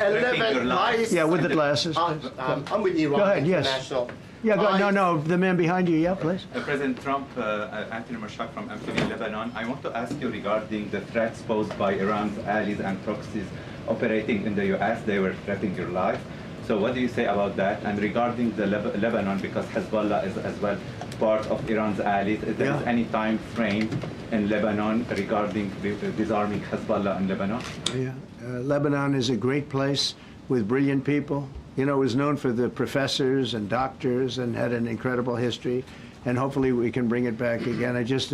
11 lies.
Yeah, with the glasses.
I'm with you,
Go ahead, yes.
International.
Yeah, go, no, the man behind you, yeah, please.
President Trump, Anthony Mashak from Amphibia, Lebanon. I want to ask you regarding the threats posed by Iran's allies and proxies operating in the U.S. They were threatening your life. So what do you say about that? And regarding the Lebanon, because Hezbollah is as well part of Iran's allies, is there any time frame in Lebanon regarding disarming Hezbollah in Lebanon?
Yeah, Lebanon is a great place with brilliant people. You know, it was known for the professors and doctors and had an incredible history. And hopefully we can bring it back again. I just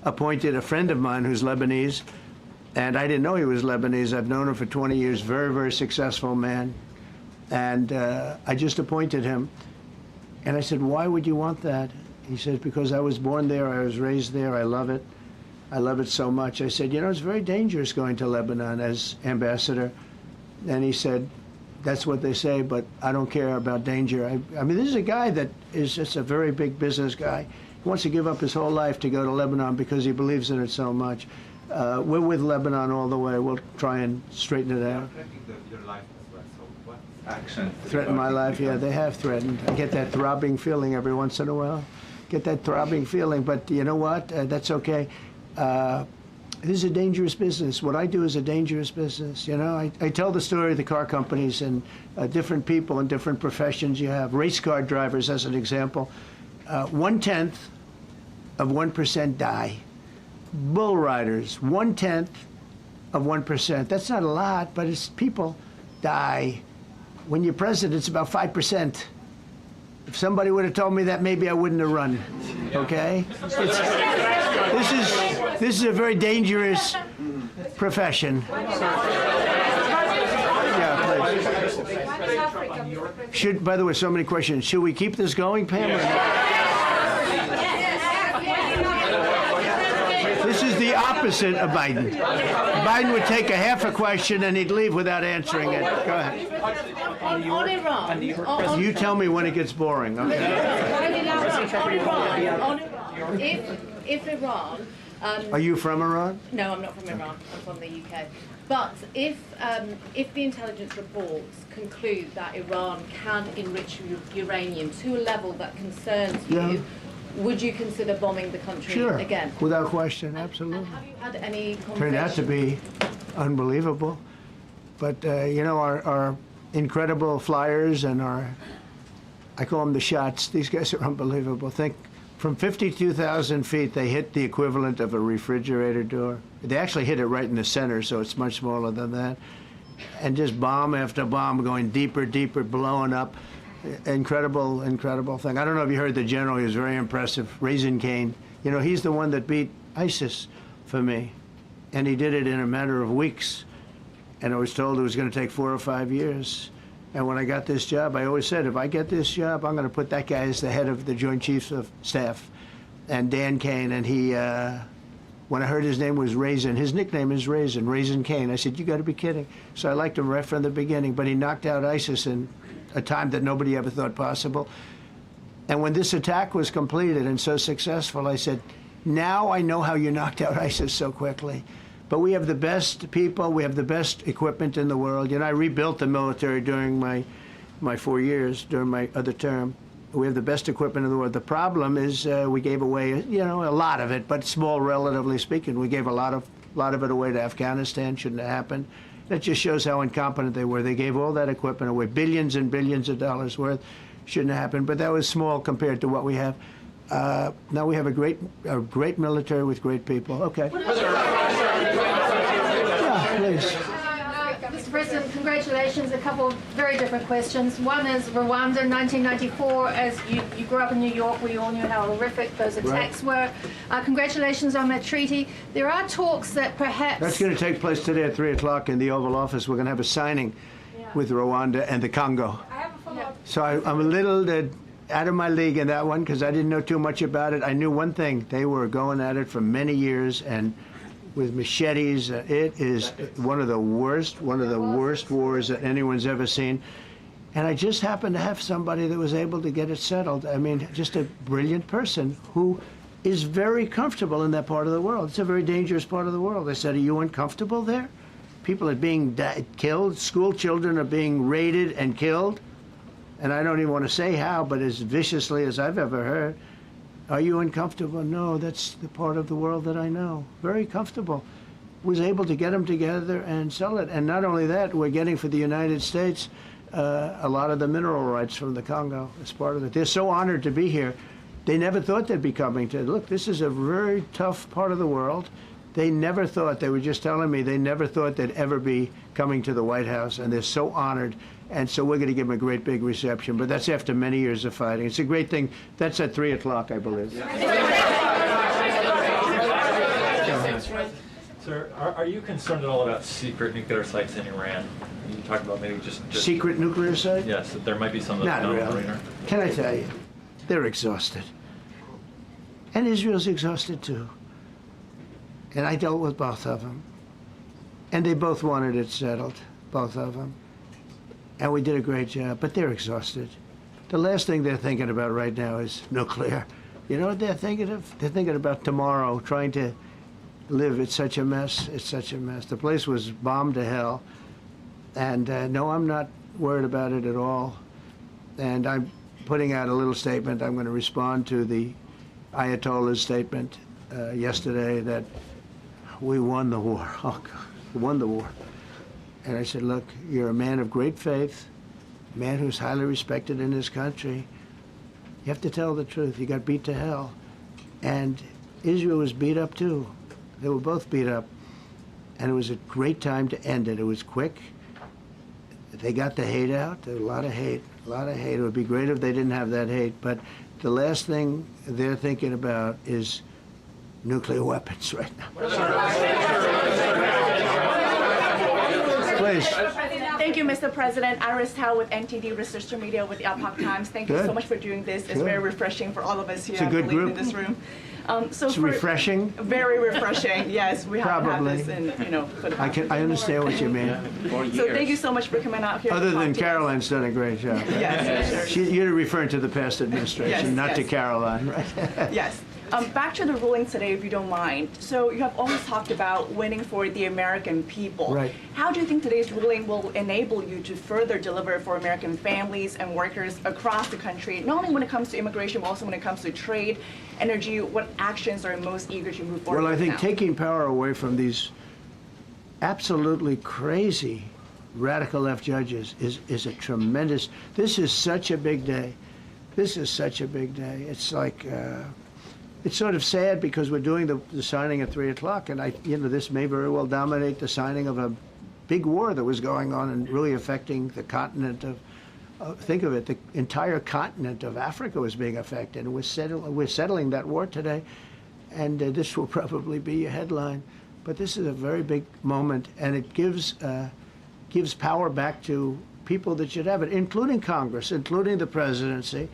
appointed a friend of mine who's Lebanese, and I didn't know he was Lebanese. I've known him for 20 years, very, very successful man. And I just appointed him. And I said, why would you want that? He said, because I was born there, I was raised there, I love it. I love it so much. I said, you know, it's very dangerous going to Lebanon as ambassador. And he said, that's what they say, but I don't care about danger. I mean, this is a guy that is just a very big business guy. He wants to give up his whole life to go to Lebanon because he believes in it so much. We're with Lebanon all the way. We'll try and straighten it out.
Your life as well. So what action?
Threaten my life? Yeah, they have threatened. I get that throbbing feeling every once in a while. Get that throbbing feeling, but you know what? That's okay. This is a dangerous business. What I do is a dangerous business. You know, I tell the story of the car companies and different people in different professions you have. Race car drivers, as an example. 1/10 of 1% die. Bull riders, 1/10 of 1%. That's not a lot, but it's people die. When you're president, it's about 5%. If somebody would have told me that, maybe I wouldn't have run. Okay? This is a very dangerous profession. Yeah, please. By the way, so many questions. Should we keep this going, Pam? This is the opposite of Biden. Biden would take a half a question and he'd leave without answering it. Go ahead.
On Iran.
You tell me when it gets boring. Okay.
If Iran.
Are you from Iran?
No, I'm not from Iran. I'm from the UK. But if the intelligence reports conclude that Iran can enrich uranium to a level that concerns you, would you consider bombing the country
Sure,
again?
without question, absolutely.
Have you had any conversations?
Turned out to be unbelievable. But, you know, our incredible flyers and I call them the shots, these guys are unbelievable. Think, from 52,000 feet, they hit the equivalent of a refrigerator door. They actually hit it right in the center, so it's much smaller than that. And just bomb after bomb going deeper, deeper, blowing up. Incredible, incredible thing. I don't know if you heard the general, he was very impressive. Raisin Cane. You know, he's the one that beat ISIS for me. And he did it in a matter of weeks. And I was told it was going to take 4 or 5 years. And when I got this job, I always said, if I get this job, I'm going to put that guy as the head of the Joint Chiefs of Staff. And Dan Kane, and he, when I heard his name was Raisin, his nickname is Raisin, Raisin Kane. I said, you got to be kidding. So I liked him right from the beginning, but he knocked out ISIS in a time that nobody ever thought possible. And when this attack was completed and so successful, I said, now I know how you knocked out ISIS so quickly. But we have the best people, we have the best equipment in the world. You know, I rebuilt the military during my 4 years, during my other term. We have the best equipment in the world. The problem is we gave away, you know, a lot of it, but small, relatively speaking. We gave a lot of it away to Afghanistan. Shouldn't have happened. That just shows how incompetent they were. They gave all that equipment away, billions and billions of dollars worth. Shouldn't have happened, but that was small compared to what we have. Now we have a great military with great people. Okay. Yeah, please.
Mr. President, congratulations. A couple of very different questions. One is Rwanda, 1994. As you grew up in New York, we all knew how horrific those attacks were. Congratulations on that treaty. There are talks that perhaps...
That's going to take place today at 3 o'clock in the Oval Office. We're going to have a signing with Rwanda and the Congo.
I have a follow-up.
So I'm a little out of my league in that one because I didn't know too much about it. I knew one thing. They were going at it for many years and with machetes. It is one of the worst wars that anyone's ever seen. And I just happened to have somebody that was able to get it settled. I mean, just a brilliant person who is very comfortable in that part of the world. It's a very dangerous part of the world. I said, are you uncomfortable there? People are being killed. School children are being raided and killed. And I don't even want to say how, but as viciously as I've ever heard. Are you uncomfortable? No, that's the part of the world that I know. Very comfortable. Was able to get them together and sell it. And not only that, we're getting for the United States a lot of the mineral rights from the Congo as part of it. They're so honored to be here. They never thought they'd be coming to, look, this is a very tough part of the world. They never thought, they were just telling me, they never thought they'd ever be coming to the White House, and they're so honored. And so we're going to give them a great big reception, but that's after many years of fighting. It's a great thing. That's at 3 o'clock, I believe.
Sir, are you concerned at all about secret nuclear sites in Iran? You talked about maybe just
secret nuclear sites?
Yes, that there might be some.
Not really. Can I tell you? They're exhausted. And Israel's exhausted too. And I dealt with both of them. And they both wanted it settled, both of them. And we did a great job, but they're exhausted. The last thing they're thinking about right now is nuclear. You know what they're thinking of? They're thinking about tomorrow, trying to live. It's such a mess. It's such a mess. The place was bombed to hell. And no, I'm not worried about it at all. And I'm putting out a little statement. I'm going to respond to the Ayatollah's statement yesterday that we won the war. Oh, God, we won the war. And I said, look, you're a man of great faith, a man who's highly respected in this country. You have to tell the truth. You got beat to hell. And Israel was beat up too. They were both beat up. And it was a great time to end it. It was quick. They got the hate out. There was a lot of hate, a lot of hate. It would be great if they didn't have that hate. But the last thing they're thinking about is nuclear weapons right now. Please.
Thank you, Mr. President. Iris Tao with NTD Research Media with the Epoch Times. Thank you so much for doing this. It's very refreshing for all of us here, I believe, in this room.
It's refreshing?
Very refreshing, yes. We haven't had this in, for the past
I understand what you mean.
So thank you so much for coming out here.
Other than Caroline's done a great job.
Yes, sure.
You're referring to the past administration, not to Caroline, right?
Yes. Back to the ruling today, if you don't mind. So you have always talked about winning for the American people.
Right.
How do you think today's ruling will enable you to further deliver for American families and workers across the country, not only when it comes to immigration, but also when it comes to trade, energy? What actions are you most eager to move forward
Well, I
with
think
now?
taking power away from these absolutely crazy radical left judges is a tremendous. This is such a big day. This is such a big day. It's like it's sort of sad because we're doing the signing at 3 o'clock, and this may very well dominate the signing of a big war that was going on and really affecting the continent of. Think of it, the entire continent of Africa was being affected. And we're settling that war today, and this will probably be a headline. But this is a very big moment, and it gives power back to people that should have it, including Congress, including the presidency.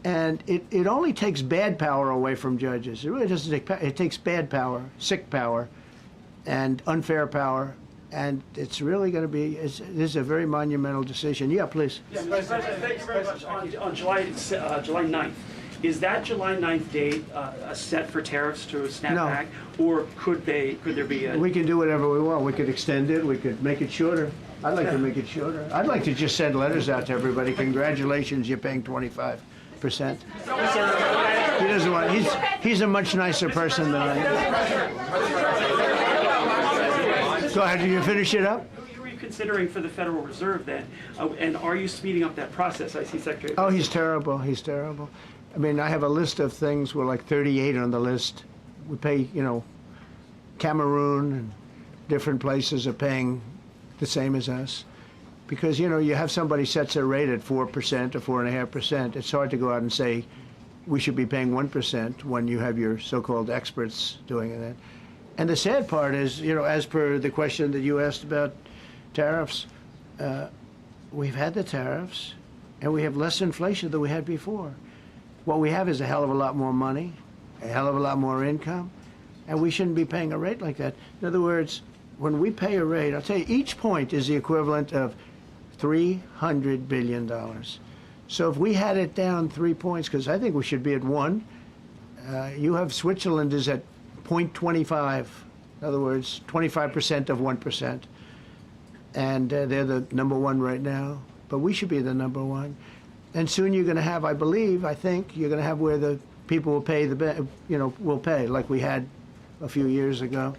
And it only takes bad power away from judges. It really doesn't take power. It takes bad power, sick power, and unfair power. And it's really going to be, this is a very monumental decision. Yeah, please.
Yeah, President, thank you very much. On July 9th, is that July 9th date set for tariffs to snap
No.
back, or could there be a...
We can do whatever we want. We could extend it. We could make it shorter. I'd like to make it shorter. I'd like to just send letters out to everybody. Congratulations, you're paying 25%. He doesn't want. He's a much nicer person than I am. Go ahead. Did you finish it up?
Were you considering for the Federal Reserve then, and are you speeding up that process? I see Secretary.
Oh, he's terrible. He's terrible. I mean, I have a list of things. We're like 38 on the list. We pay, Cameroon and different places are paying the same as us. Because, you have somebody sets a rate at 4% or 4.5%. It's hard to go out and say we should be paying 1% when you have your so-called experts doing that. And the sad part is, as per the question that you asked about tariffs, we've had the tariffs and we have less inflation than we had before. What we have is a hell of a lot more money, a hell of a lot more income, and we shouldn't be paying a rate like that. In other words, when we pay a rate, I'll tell you, each point is the equivalent of $300 billion. So if we had it down 3 points, because I think we should be at 1, you have Switzerland is at 0.25. In other words, 25% of 1%. And they're the number 1 right now. But we should be the number 1. And soon you're going to have, I think, you're going to have where the people will pay will pay, like we had a few years ago,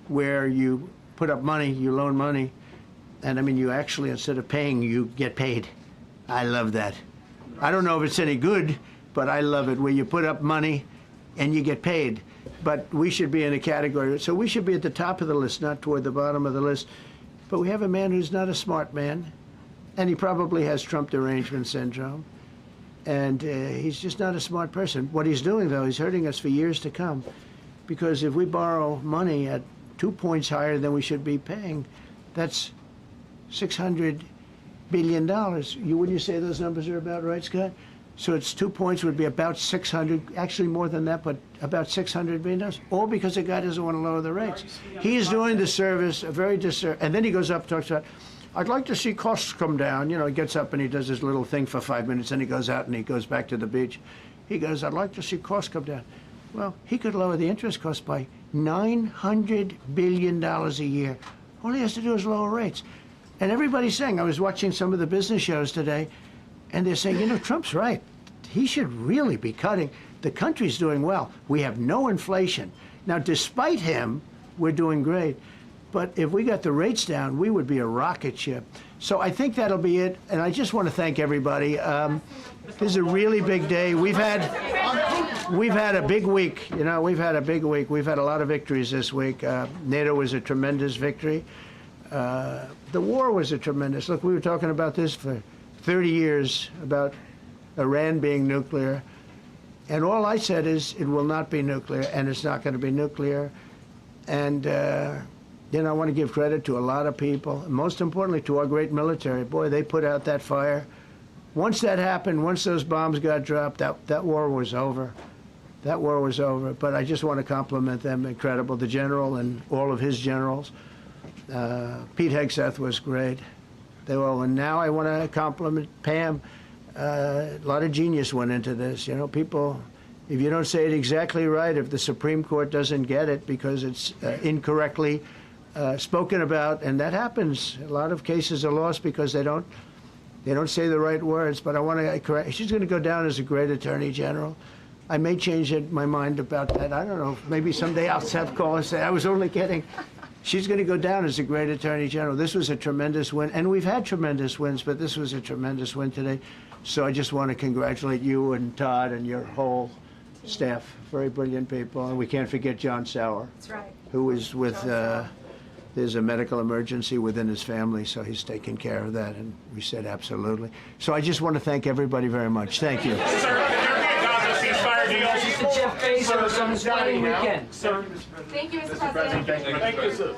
where you put up money, you loan money, and I mean, you actually, instead of paying, you get paid. I love that. I don't know if it's any good, but I love it, where you put up money and you get paid. But we should be in a category, so we should be at the top of the list, not toward the bottom of the list. But we have a man who's not a smart man, and he probably has Trump derangement syndrome. And he's just not a smart person. What he's doing, though, he's hurting us for years to come. Because if we borrow money at 2 points higher than we should be paying, that's $600 billion. Wouldn't you say those numbers are about right, Scott? So it's 2 points would be about 600, actually more than that, but about $600 billion, all because the guy doesn't want to lower the rates. He is doing the service, a very disservice, and then he goes up and talks about, I'd like to see costs come down. He gets up and he does his little thing for 5 minutes, and he goes out and he goes back to the beach. He goes, I'd like to see costs come down. Well, he could lower the interest cost by $900 billion a year. All he has to do is lower rates. And everybody's saying, I was watching some of the business shows today, and they're saying, Trump's right. He should really be cutting. The country's doing well. We have no inflation. Now, despite him, we're doing great. But if we got the rates down, we would be a rocket ship. So I think that'll be it. And I just want to thank everybody. This is a really big day. We've had a big week. We've had a big week. We've had a lot of victories this week. NATO was a tremendous victory. The war was a tremendous. Look, we were talking about this for 30 years, about Iran being nuclear. And all I said is it will not be nuclear, and it's not going to be nuclear. And, I want to give credit to a lot of people, and most importantly to our great military. Boy, they put out that fire. Once that happened, once those bombs got dropped, that war was over. That war was over. But I just want to compliment them. Incredible. The general and all of his generals. Pete Hegseth was great. They were, and now I want to compliment Pam. A lot of genius went into this. People if you don't say it exactly right, if the Supreme Court doesn't get it because it's incorrectly spoken about, and that happens. A lot of cases are lost because they don't say the right words. But I want to correct. She's going to go down as a great attorney general. I may change my mind about that. I don't know. Maybe someday I'll have call and say I was only kidding. She's going to go down as a great attorney general. This was a tremendous win, and we've had tremendous wins, but this was a tremendous win today. So I just want to congratulate you and Todd and your whole staff. Very brilliant people, and we can't forget John Sauer.
That's right.
Who is with. There's a medical emergency within his family, so he's taking care of that, and we said absolutely. So I just want to thank everybody very much. Thank you.
Jeff Bezos on his wedding weekend.
Thank you, Mr. President.
Thank you, sir.